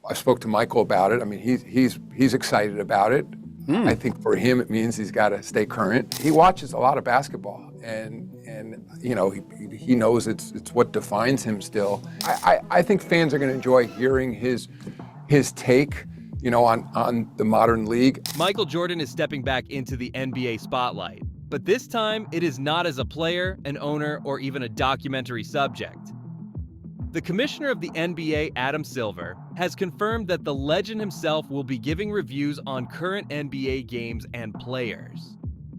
I spoke to Michael about it. I mean, he's excited about it. I think for him it means he's got to stay current. He watches a lot of basketball, and you know he knows it's what defines him still. I think fans are going to enjoy hearing his take, you know, on the modern league. Michael Jordan is stepping back into the NBA spotlight, but this time it is not as a player, an owner, or even a documentary subject. The commissioner of the NBA, Adam Silver, has confirmed that the legend himself will be giving reviews on current NBA games and players.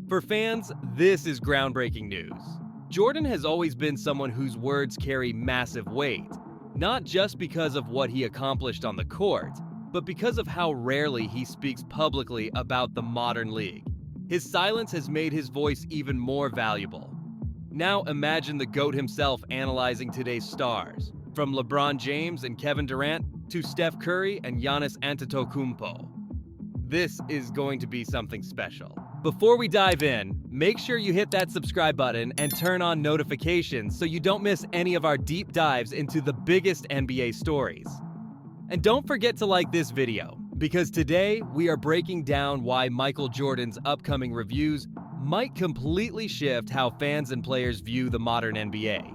For fans, this is groundbreaking news. Jordan has always been someone whose words carry massive weight, not just because of what he accomplished on the court, but because of how rarely he speaks publicly about the modern league. His silence has made his voice even more valuable. Now imagine the GOAT himself analyzing today's stars, from LeBron James and Kevin Durant to Steph Curry and Giannis Antetokounmpo. This is going to be something special. Before we dive in, make sure you hit that subscribe button and turn on notifications so you don't miss any of our deep dives into the biggest NBA stories. And don't forget to like this video, because today we are breaking down why Michael Jordan's upcoming reviews might completely shift how fans and players view the modern NBA.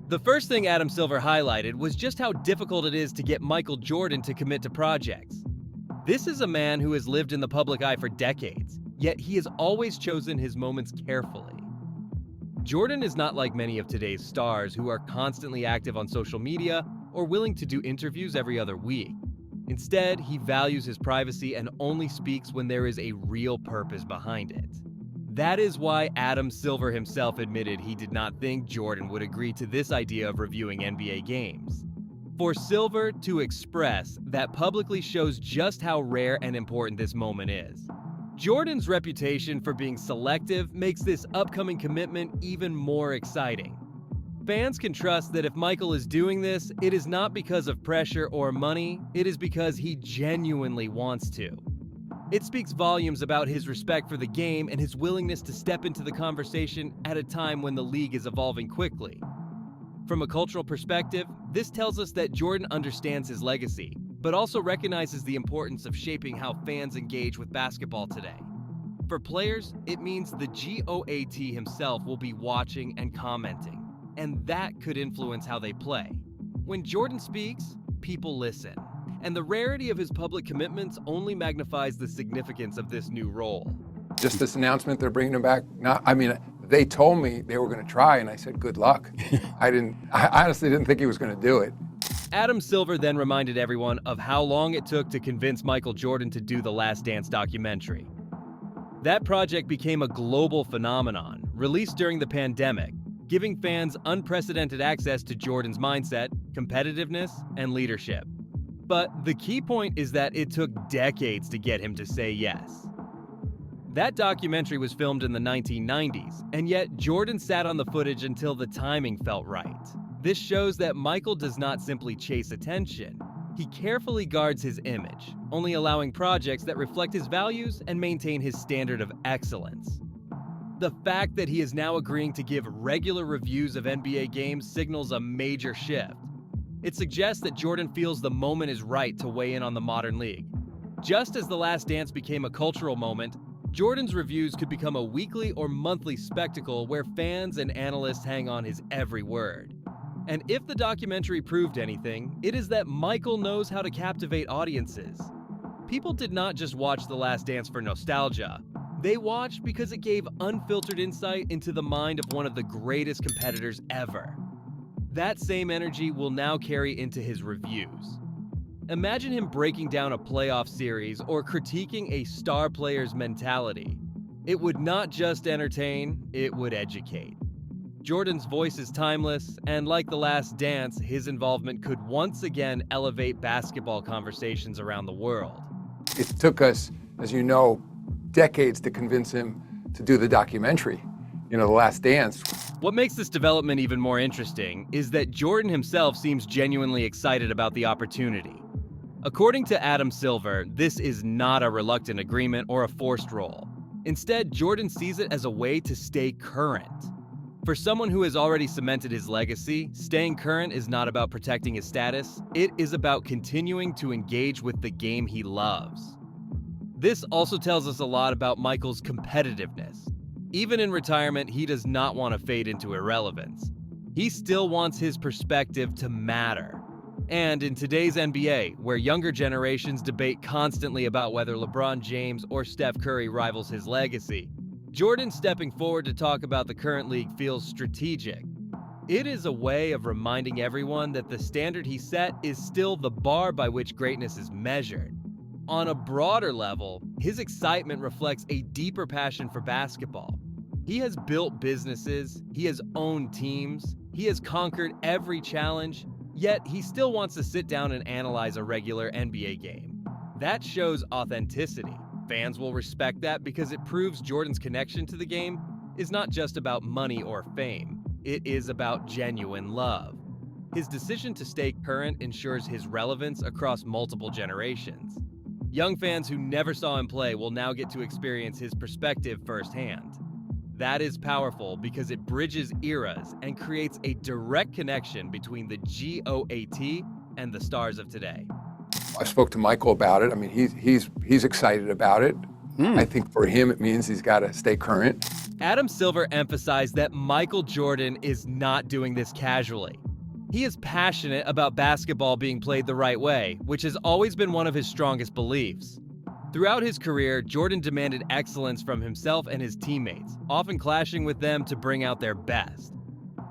The first thing Adam Silver highlighted was just how difficult it is to get Michael Jordan to commit to projects. This is a man who has lived in the public eye for decades, yet he has always chosen his moments carefully. Jordan is not like many of today's stars who are constantly active on social media or willing to do interviews every other week. Instead, he values his privacy and only speaks when there is a real purpose behind it. That is why Adam Silver himself admitted he did not think Jordan would agree to this idea of reviewing NBA games. For Silver to express that publicly shows just how rare and important this moment is. Jordan's reputation for being selective makes this upcoming commitment even more exciting. Fans can trust that if Michael is doing this, it is not because of pressure or money, it is because he genuinely wants to. It speaks volumes about his respect for the game and his willingness to step into the conversation at a time when the league is evolving quickly. From a cultural perspective, this tells us that Jordan understands his legacy, but also recognizes the importance of shaping how fans engage with basketball today. For players, it means the GOAT himself will be watching and commenting, and that could influence how they play. When Jordan speaks, people listen. And the rarity of his public commitments only magnifies the significance of this new role. Just this announcement, they're bringing him back. They told me they were going to try, and I said, good luck. I honestly didn't think he was going to do it. Adam Silver then reminded everyone of how long it took to convince Michael Jordan to do the Last Dance documentary. That project became a global phenomenon, released during the pandemic, giving fans unprecedented access to Jordan's mindset, competitiveness, and leadership. But the key point is that it took decades to get him to say yes. That documentary was filmed in the 1990s, and yet Jordan sat on the footage until the timing felt right. This shows that Michael does not simply chase attention. He carefully guards his image, only allowing projects that reflect his values and maintain his standard of excellence. The fact that he is now agreeing to give regular reviews of NBA games signals a major shift. It suggests that Jordan feels the moment is right to weigh in on the modern league. Just as The Last Dance became a cultural moment, Jordan's reviews could become a weekly or monthly spectacle where fans and analysts hang on his every word. And if the documentary proved anything, it is that Michael knows how to captivate audiences. People did not just watch The Last Dance for nostalgia. They watched because it gave unfiltered insight into the mind of one of the greatest competitors ever. That same energy will now carry into his reviews. Imagine him breaking down a playoff series or critiquing a star player's mentality. It would not just entertain, it would educate. Jordan's voice is timeless, and like The Last Dance, his involvement could once again elevate basketball conversations around the world. It took us, as you know, decades to convince him to do the documentary, The Last Dance. What makes this development even more interesting is that Jordan himself seems genuinely excited about the opportunity. According to Adam Silver, this is not a reluctant agreement or a forced role. Instead, Jordan sees it as a way to stay current. For someone who has already cemented his legacy, staying current is not about protecting his status, it is about continuing to engage with the game he loves. This also tells us a lot about Michael's competitiveness. Even in retirement, he does not want to fade into irrelevance. He still wants his perspective to matter. And in today's NBA, where younger generations debate constantly about whether LeBron James or Steph Curry rivals his legacy, Jordan stepping forward to talk about the current league feels strategic. It is a way of reminding everyone that the standard he set is still the bar by which greatness is measured. On a broader level, his excitement reflects a deeper passion for basketball. He has built businesses, he has owned teams, he has conquered every challenge, yet he still wants to sit down and analyze a regular NBA game. That shows authenticity. Fans will respect that because it proves Jordan's connection to the game is not just about money or fame. It is about genuine love. His decision to stay current ensures his relevance across multiple generations. Young fans who never saw him play will now get to experience his perspective firsthand. That is powerful because it bridges eras and creates a direct connection between the GOAT and the stars of today. I spoke to Michael about it. I mean, he's excited about it. I think for him, it means he's got to stay current. Adam Silver emphasized that Michael Jordan is not doing this casually. He is passionate about basketball being played the right way, which has always been one of his strongest beliefs. Throughout his career, Jordan demanded excellence from himself and his teammates, often clashing with them to bring out their best.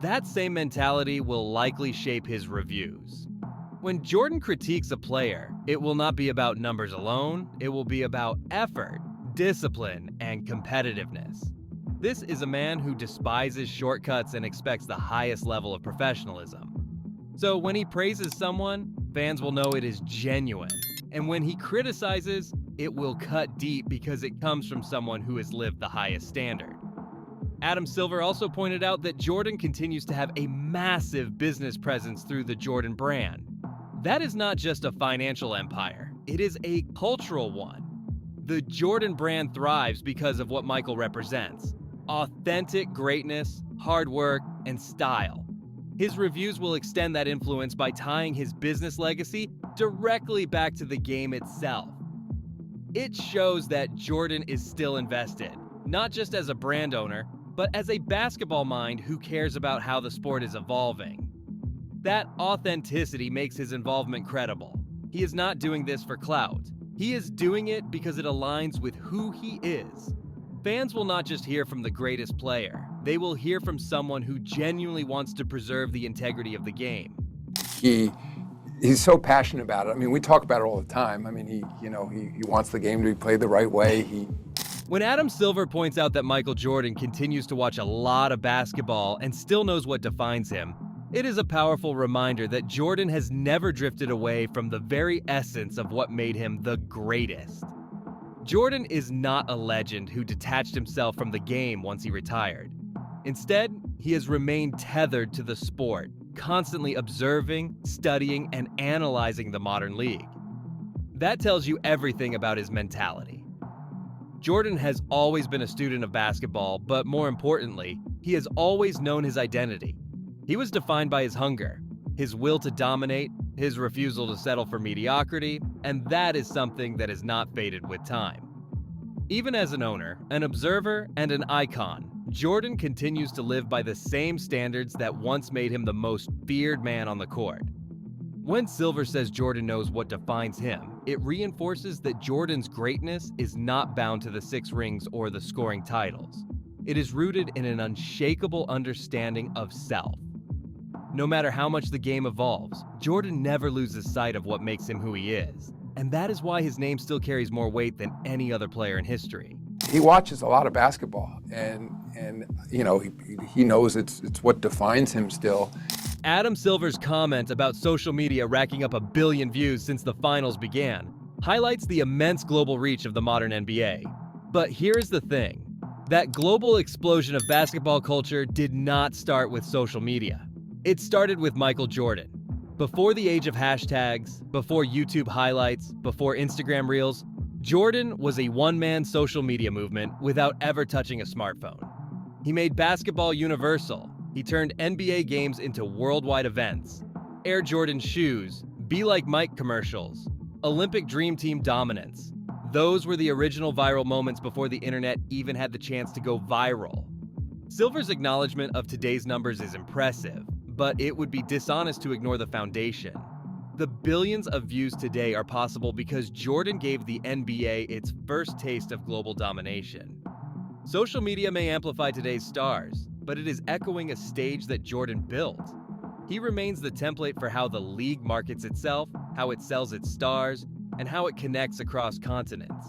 That same mentality will likely shape his reviews. When Jordan critiques a player, it will not be about numbers alone, it will be about effort, discipline, and competitiveness. This is a man who despises shortcuts and expects the highest level of professionalism. So when he praises someone, fans will know it is genuine. And when he criticizes, it will cut deep because it comes from someone who has lived the highest standard. Adam Silver also pointed out that Jordan continues to have a massive business presence through the Jordan brand. That is not just a financial empire, it is a cultural one. The Jordan brand thrives because of what Michael represents: authentic greatness, hard work, and style. His reviews will extend that influence by tying his business legacy directly back to the game itself. It shows that Jordan is still invested, not just as a brand owner, but as a basketball mind who cares about how the sport is evolving. That authenticity makes his involvement credible. He is not doing this for clout. He is doing it because it aligns with who he is. Fans will not just hear from the greatest player. They will hear from someone who genuinely wants to preserve the integrity of the game. He's so passionate about it. I mean, we talk about it all the time. I mean, he wants the game to be played the right way. When Adam Silver points out that Michael Jordan continues to watch a lot of basketball and still knows what defines him, it is a powerful reminder that Jordan has never drifted away from the very essence of what made him the greatest. Jordan is not a legend who detached himself from the game once he retired. Instead, he has remained tethered to the sport, constantly observing, studying, and analyzing the modern league. That tells you everything about his mentality. Jordan has always been a student of basketball, but more importantly, he has always known his identity. He was defined by his hunger, his will to dominate, his refusal to settle for mediocrity, and that is something that has not faded with time. Even as an owner, an observer, and an icon, Jordan continues to live by the same standards that once made him the most feared man on the court. When Silver says Jordan knows what defines him, it reinforces that Jordan's greatness is not bound to the 6 rings or the scoring titles. It is rooted in an unshakable understanding of self. No matter how much the game evolves, Jordan never loses sight of what makes him who he is. And that is why his name still carries more weight than any other player in history. He watches a lot of basketball, and he knows it's what defines him still. Adam Silver's comment about social media racking up 1 billion views since the finals began highlights the immense global reach of the modern NBA. But here is the thing. That global explosion of basketball culture did not start with social media. It started with Michael Jordan. Before the age of hashtags, before YouTube highlights, before Instagram Reels, Jordan was a one-man social media movement without ever touching a smartphone. He made basketball universal. He turned NBA games into worldwide events. Air Jordan shoes, Be Like Mike commercials, Olympic Dream Team dominance. Those were the original viral moments before the internet even had the chance to go viral. Silver's acknowledgement of today's numbers is impressive, but it would be dishonest to ignore the foundation. The billions of views today are possible because Jordan gave the NBA its first taste of global domination. Social media may amplify today's stars, but it is echoing a stage that Jordan built. He remains the template for how the league markets itself, how it sells its stars, and how it connects across continents.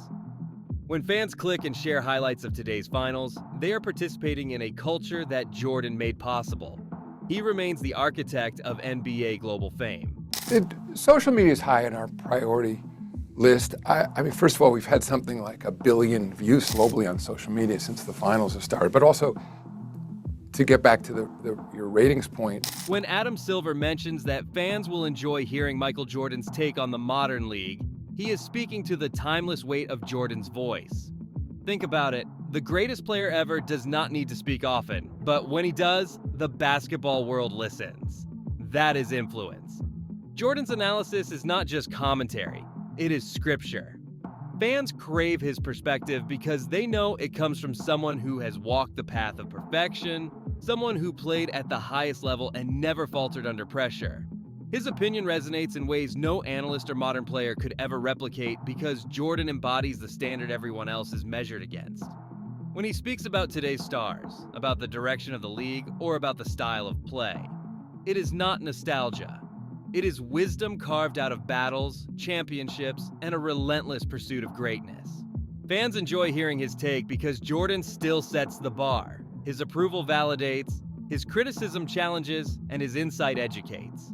When fans click and share highlights of today's finals, they are participating in a culture that Jordan made possible. He remains the architect of NBA global fame. Social media is high on our priority list. I mean, first of all, we've had something like 1 billion views globally on social media since the finals have started, but also to get back to your ratings point. When Adam Silver mentions that fans will enjoy hearing Michael Jordan's take on the modern league, he is speaking to the timeless weight of Jordan's voice. Think about it, the greatest player ever does not need to speak often, but when he does, the basketball world listens. That is influence. Jordan's analysis is not just commentary, it is scripture. Fans crave his perspective because they know it comes from someone who has walked the path of perfection, someone who played at the highest level and never faltered under pressure. His opinion resonates in ways no analyst or modern player could ever replicate because Jordan embodies the standard everyone else is measured against. When he speaks about today's stars, about the direction of the league, or about the style of play, it is not nostalgia. It is wisdom carved out of battles, championships, and a relentless pursuit of greatness. Fans enjoy hearing his take because Jordan still sets the bar. His approval validates, his criticism challenges, and his insight educates.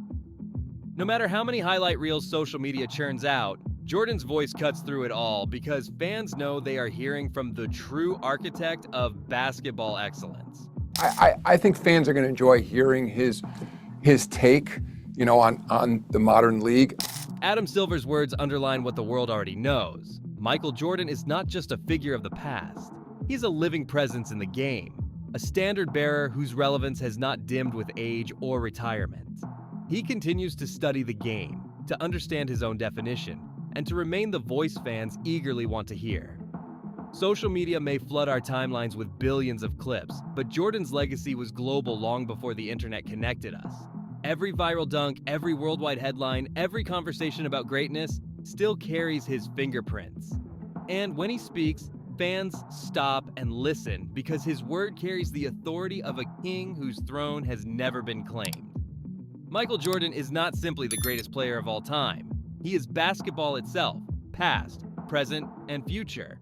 No matter how many highlight reels social media churns out, Jordan's voice cuts through it all because fans know they are hearing from the true architect of basketball excellence. I think fans are going to enjoy hearing his take, on the modern league. Adam Silver's words underline what the world already knows. Michael Jordan is not just a figure of the past. He's a living presence in the game, a standard bearer whose relevance has not dimmed with age or retirement. He continues to study the game, to understand his own definition, and to remain the voice fans eagerly want to hear. Social media may flood our timelines with billions of clips, but Jordan's legacy was global long before the internet connected us. Every viral dunk, every worldwide headline, every conversation about greatness still carries his fingerprints. And when he speaks, fans stop and listen because his word carries the authority of a king whose throne has never been claimed. Michael Jordan is not simply the greatest player of all time. He is basketball itself, past, present, and future.